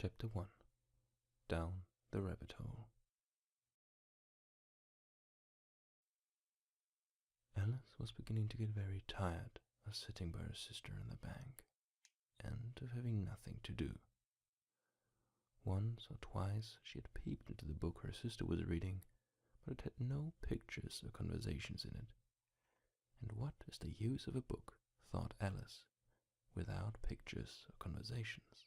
Chapter 1. Down the Rabbit Hole. Alice was beginning to get very tired of sitting by her sister in the bank, and of having nothing to do. Once or twice she had peeped into the book her sister was reading, but it had no pictures or conversations in it. And what is the use of a book, thought Alice, without pictures or conversations?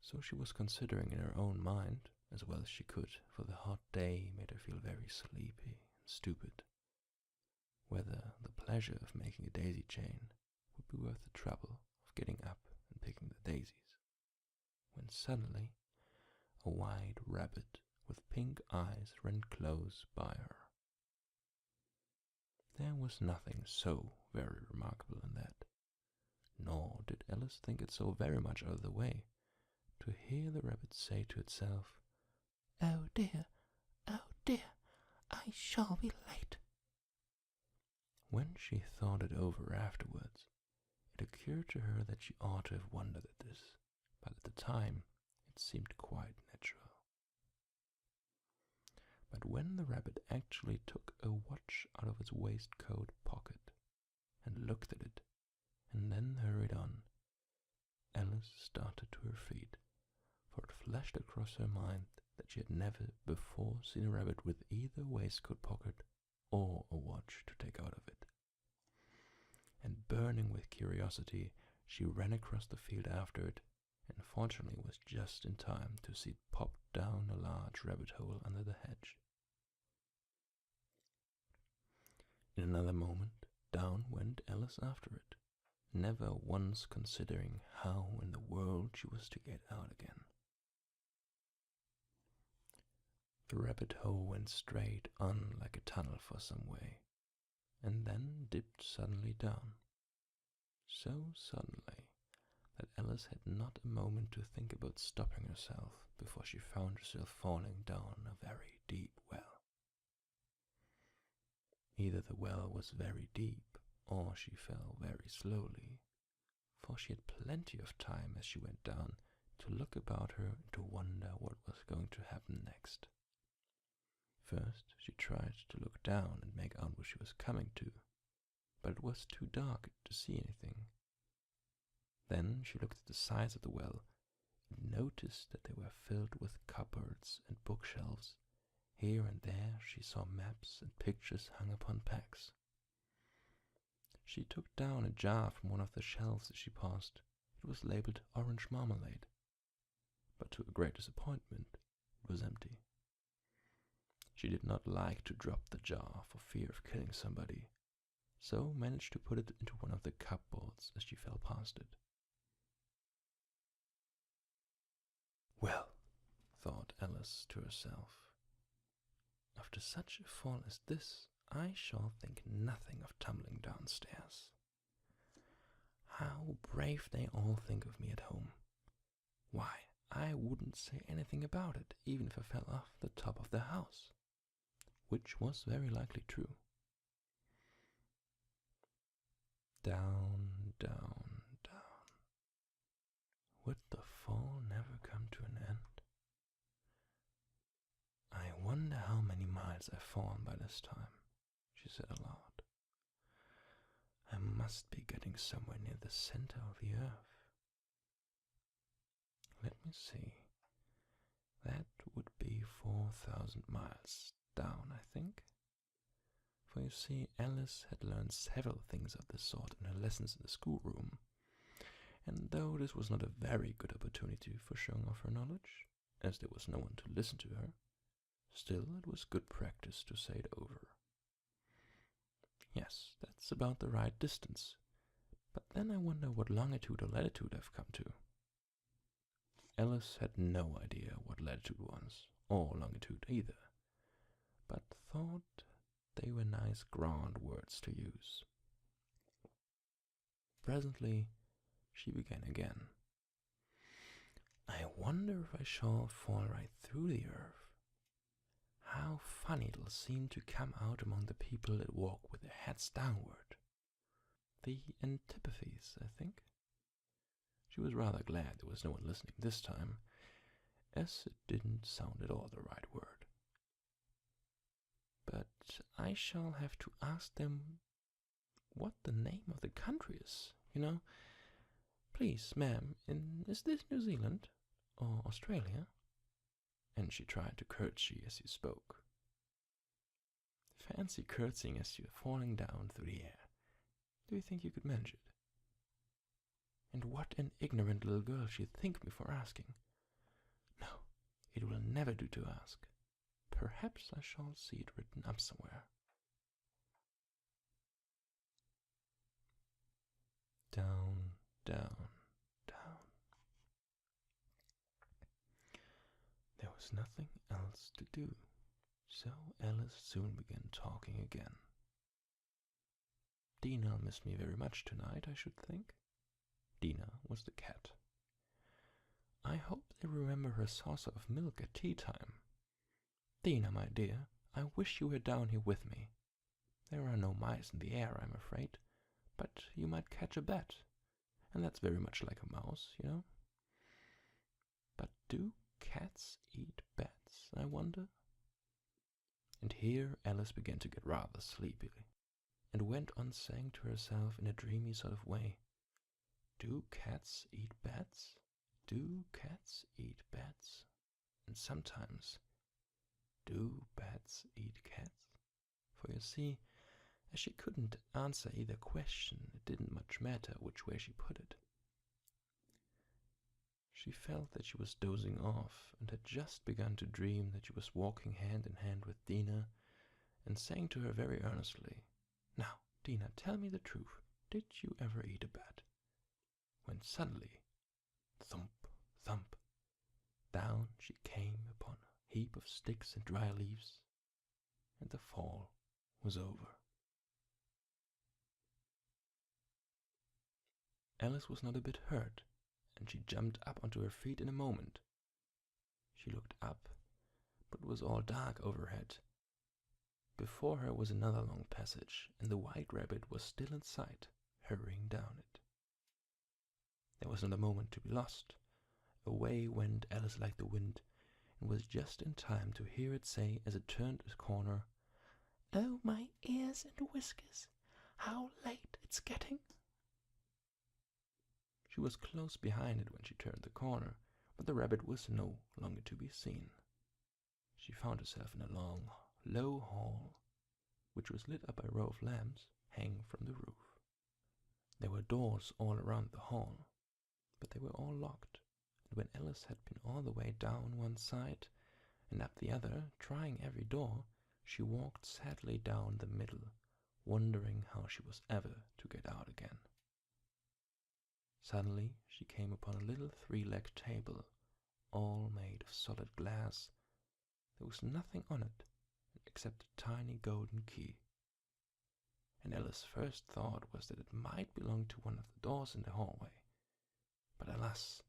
So she was considering in her own mind, as well as she could, for the hot day made her feel very sleepy and stupid, whether the pleasure of making a daisy chain would be worth the trouble of getting up and picking the daisies, when suddenly a white rabbit with pink eyes ran close by her. There was nothing so very remarkable in that, nor did Alice think it so very much out of the way to hear the rabbit say to itself, oh dear, I shall be late." When she thought it over afterwards, it occurred to her that she ought to have wondered at this, but at the time it seemed quite natural. But when the rabbit actually took a watch out of its waistcoat pocket and looked at it, and then hurried on, Alice started to her feet, for it flashed across her mind that she had never before seen a rabbit with either waistcoat pocket or a watch to take out of it. And burning with curiosity, she ran across the field after it, and fortunately was just in time to see it pop down a large rabbit hole under the hedge. In another moment, down went Alice after it, never once considering how in the world she was to get out again. The rabbit hole went straight on like a tunnel for some way, and then dipped suddenly down. So suddenly that Alice had not a moment to think about stopping herself before she found herself falling down a very deep well. Either the well was very deep, or she fell very slowly, for she had plenty of time as she went down to look about her and to wonder what was going to happen next. First she tried to look down and make out where she was coming to, but it was too dark to see anything. Then she looked at the sides of the well and noticed that they were filled with cupboards and bookshelves. Here and there she saw maps and pictures hung upon pegs. She took down a jar from one of the shelves as she passed. It was labeled orange marmalade, but to her great disappointment it was empty. She did not like to drop the jar for fear of killing somebody, so managed to put it into one of the cupboards as she fell past it. Well, thought Alice to herself, after such a fall as this, I shall think nothing of tumbling downstairs. How brave they all think of me at home. Why, I wouldn't say anything about it, even if I fell off the top of the house, which was very likely true. Down, down, down. Would the fall never come to an end? I wonder how many miles I've fallen by this time, she said aloud. I must be getting somewhere near the center of the earth. Let me see. That would be 4,000 miles down, I think. For you see, Alice had learned several things of this sort in her lessons in the schoolroom, and though this was not a very good opportunity for showing off her knowledge, as there was no one to listen to her, still it was good practice to say it over. Yes, that's about the right distance, but then I wonder what longitude or latitude I've come to. Alice had no idea what latitude was, or longitude either, but thought they were nice grand words to use. Presently she began again. I wonder if I shall fall right through the earth. How funny it'll seem to come out among the people that walk with their heads downward. The antipathies, I think. She was rather glad there was no one listening this time, as it didn't sound at all the right word. But I shall have to ask them what the name of the country is, you know. Please, ma'am, is this New Zealand or Australia? And she tried to curtsy as she spoke. Fancy curtsying as you're falling down through the air. Do you think you could manage it? And what an ignorant little girl she'd think me for asking. No, it will never do to ask. Perhaps I shall see it written up somewhere. Down, down, down. There was nothing else to do, so Alice soon began talking again. Dina missed me very much tonight, I should think. Dina was the cat. I hope they remember her saucer of milk at tea time. Dina, my dear, I wish you were down here with me. There are no mice in the air, I'm afraid, but you might catch a bat, and that's very much like a mouse, you know. But do cats eat bats, I wonder? And here Alice began to get rather sleepy, and went on saying to herself in a dreamy sort of way, "Do cats eat bats? Do cats eat bats? And sometimes, do bats eat cats?" For you see, as she couldn't answer either question, it didn't much matter which way she put it. She felt that she was dozing off, and had just begun to dream that she was walking hand in hand with Dina, and saying to her very earnestly, "Now, Dina, tell me the truth. Did you ever eat a bat?" When suddenly, thump, thump, down she came upon a heap of sticks and dry leaves, and the fall was over. Alice was not a bit hurt, and she jumped up onto her feet in a moment. She looked up, but it was all dark overhead. Before her was another long passage, and the white rabbit was still in sight, hurrying down it. There was not a moment to be lost. Away went Alice like the wind, and was just in time to hear it say as it turned a corner, "Oh, my ears and whiskers, how late it's getting!" She was close behind it when she turned the corner, but the rabbit was no longer to be seen. She found herself in a long, low hall, which was lit up by a row of lamps hanging from the roof. There were doors all around the hall, but they were all locked, and when Alice had been all the way down one side and up the other, trying every door, she walked sadly down the middle, wondering how she was ever to get out again. Suddenly she came upon a little three-legged table, all made of solid glass. There was nothing on it except a tiny golden key, and Alice's first thought was that it might belong to one of the doors in the hallway. But alas,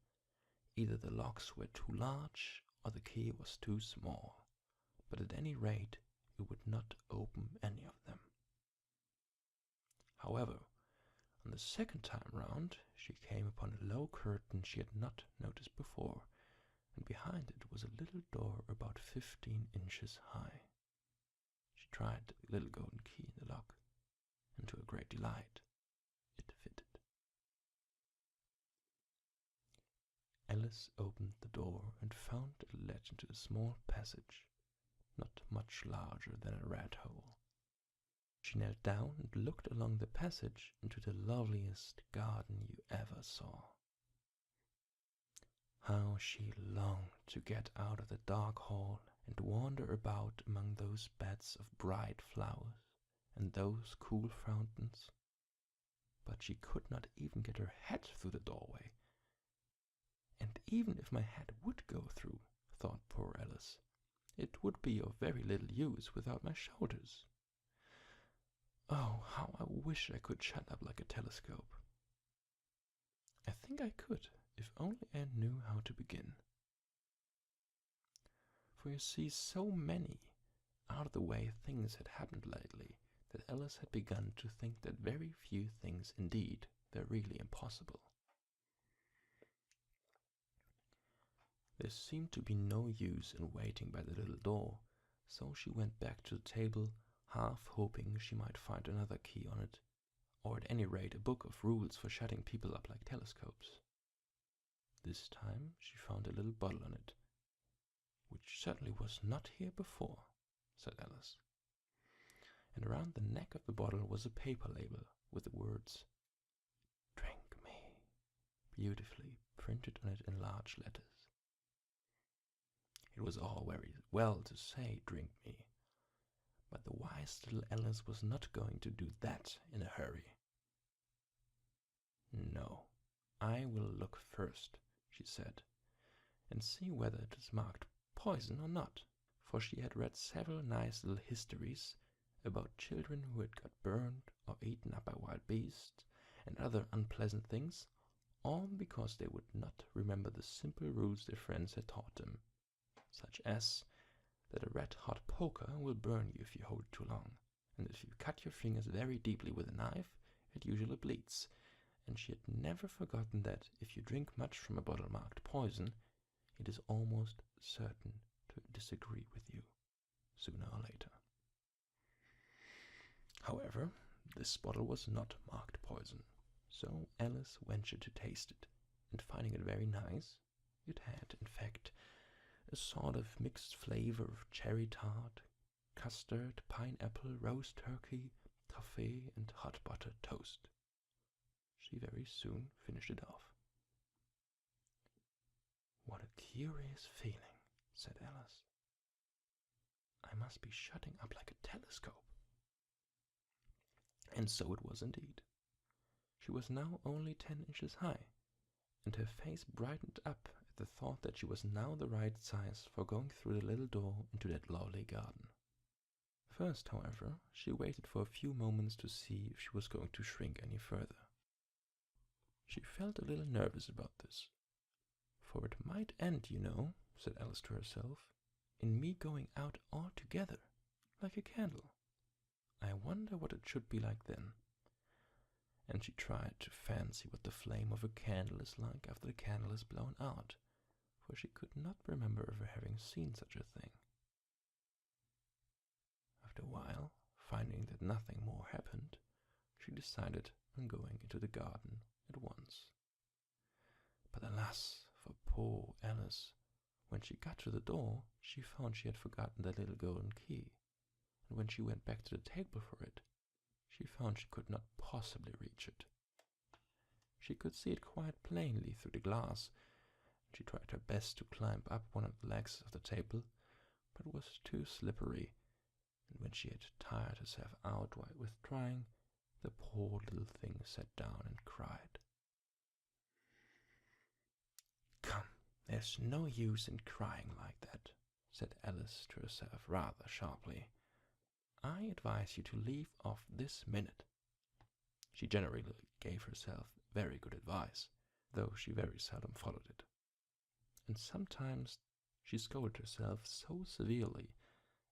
either the locks were too large or the key was too small, but at any rate it would not open any of them. However, on the second time round, she came upon a low curtain she had not noticed before, and behind it was a little door about 15 inches high. She tried the little golden key in the lock, and to her great delight, it fitted. Alice opened the door and found it led into a small passage, not much larger than a rat hole. She knelt down and looked along the passage into the loveliest garden you ever saw. How she longed to get out of the dark hall and wander about among those beds of bright flowers and those cool fountains. But she could not even get her head through the doorway. And even if my head would go through, thought poor Alice, it would be of very little use without my shoulders. Oh, how I wish I could shut up like a telescope. I think I could, if only I knew how to begin. For you see, so many out-of-the-way things had happened lately that Alice had begun to think that very few things indeed were really impossible. There seemed to be no use in waiting by the little door, so she went back to the table, half hoping she might find another key on it, or at any rate a book of rules for shutting people up like telescopes. This time she found a little bottle on it, which certainly was not here before, said Alice. And around the neck of the bottle was a paper label with the words, "Drink me," beautifully printed on it in large letters. It was all very well to say, "Drink me," but the wise little Alice was not going to do that in a hurry. "No, I will look first," she said, "and see whether it is marked poison or not," for she had read several nice little histories about children who had got burned or eaten up by wild beasts and other unpleasant things, all because they would not remember the simple rules their friends had taught them, such as that a red-hot poker will burn you if you hold it too long, and if you cut your fingers very deeply with a knife, it usually bleeds, and she had never forgotten that if you drink much from a bottle marked poison, it is almost certain to disagree with you, sooner or later. However, this bottle was not marked poison, so Alice ventured to taste it, and finding it very nice, it had, in fact, a sort of mixed flavor of cherry tart, custard, pineapple, roast turkey, toffee, and hot buttered toast. She very soon finished it off. "What a curious feeling," said Alice. "I must be shutting up like a telescope." And so it was indeed. She was now only 10 inches high, and her face brightened up at the thought that she was now the right size for going through the little door into that lovely garden. First, however, she waited for a few moments to see if she was going to shrink any further. She felt a little nervous about this, for it might end, you know, said Alice to herself, in me going out altogether, like a candle. I wonder what it should be like then. And she tried to fancy what the flame of a candle is like after the candle is blown out, for she could not remember ever having seen such a thing. After a while, finding that nothing more happened, she decided on going into the garden at once. But alas, for poor Alice, when she got to the door, she found she had forgotten the little golden key, and when she went back to the table for it, she found she could not possibly reach it. She could see it quite plainly through the glass, and she tried her best to climb up one of the legs of the table, but it was too slippery, and when she had tired herself out with trying, the poor little thing sat down and cried. "Come, there's no use in crying like that," said Alice to herself rather sharply. "I advise you to leave off this minute." She generally gave herself very good advice, though she very seldom followed it. And sometimes she scolded herself so severely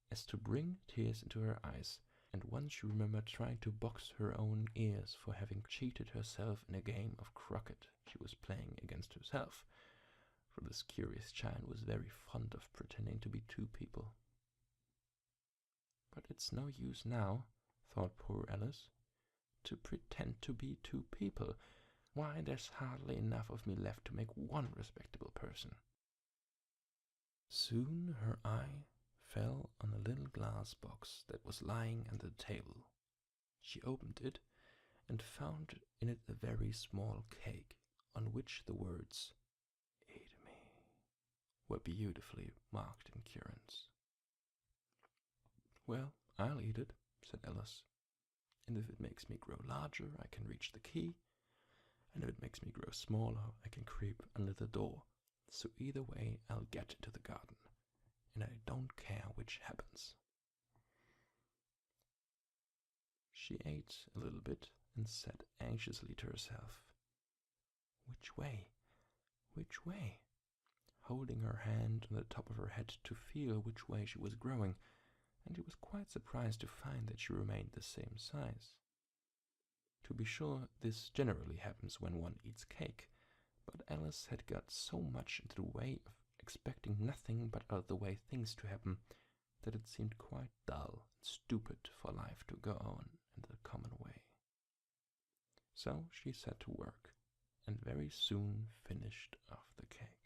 as to bring tears into her eyes, and once she remembered trying to box her own ears for having cheated herself in a game of croquet she was playing against herself, for this curious child was very fond of pretending to be two people. But it's no use now, thought poor Alice, to pretend to be two people. Why, there's hardly enough of me left to make one respectable person. Soon her eye fell on a little glass box that was lying under the table. She opened it and found in it a very small cake, on which the words, "Eat me," were beautifully marked in currants. "Well, I'll eat it," said Alice, "and if it makes me grow larger, I can reach the key, and if it makes me grow smaller, I can creep under the door, so either way I'll get into the garden, and I don't care which happens." She ate a little bit and said anxiously to herself, "Which way? Which way?" holding her hand on the top of her head to feel which way she was growing, and she was quite surprised to find that she remained the same size. To be sure, this generally happens when one eats cake, but Alice had got so much into the way of expecting nothing but out of the way things to happen, that it seemed quite dull and stupid for life to go on in the common way. So she set to work, and very soon finished off the cake.